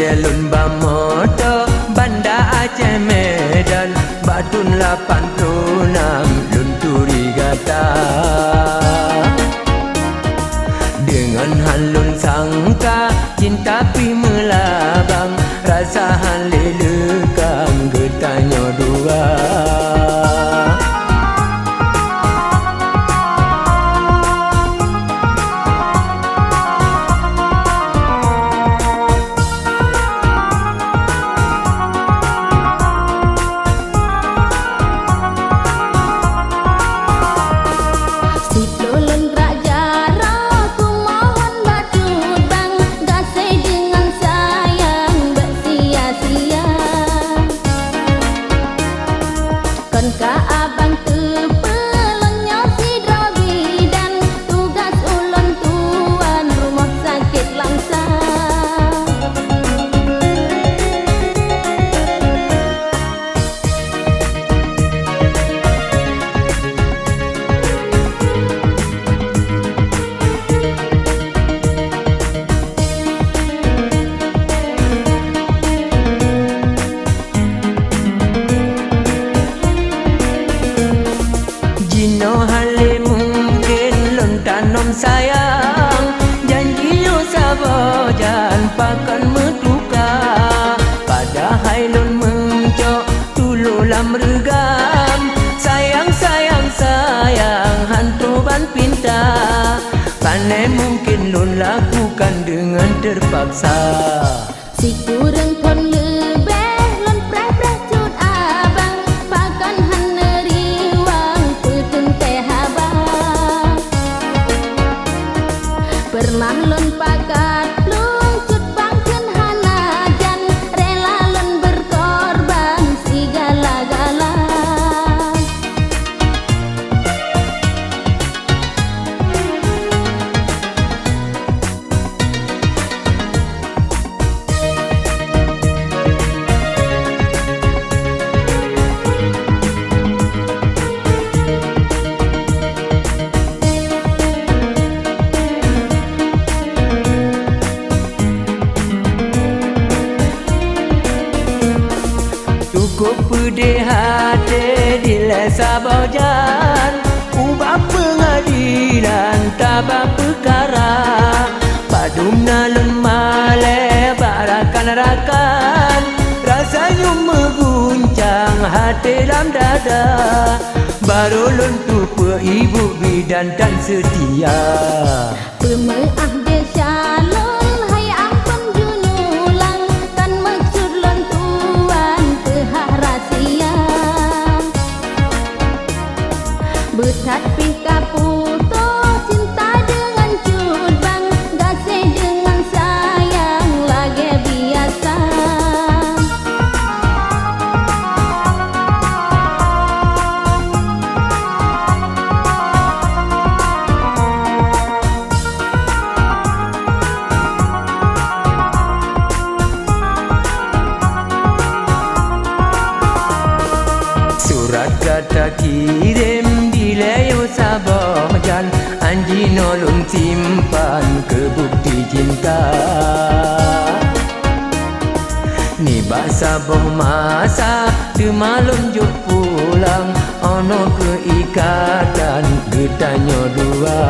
selun bamoto Banda Aceh Medan Batun 86 Lunturi Gata. Dengan halun sangka cinta pi melabang, rasa halilekang getanyo dua. Sayang, janji yo sabojan pakan metuka, padahal lon mencok tululam regam. Sayang, sayang, sayang, hantu ban pinta, pandai mungkin lon lakukan dengan terpaksa. Si kurang pon lebih lon preh-preh cut abang, pakan haneri wang putun teh abang. Pernah lon pakat lung cut bangken hanajan, rela lon berkorban segala-gala. Cukup pedih hati di lesa bojan, ubah pengadilan tabak perkara. Padumna lun male barakan-rakan, rasanya mengguncang hati dalam dada. Baru lun tupu ibu bidan dan setia, Pemaaf desa lon hai ampun junulang, kan maksud lon tuan tehah rahasia. Betat pika putus cinta dengan cudbang, gasih dengan sayang lagi biasa. surat kata kirim di leo sabojan, anji nolong simpan ke bukti cinta. Ni bahasa boh masa demalun juk pulang, ono keikatan getanyo dua.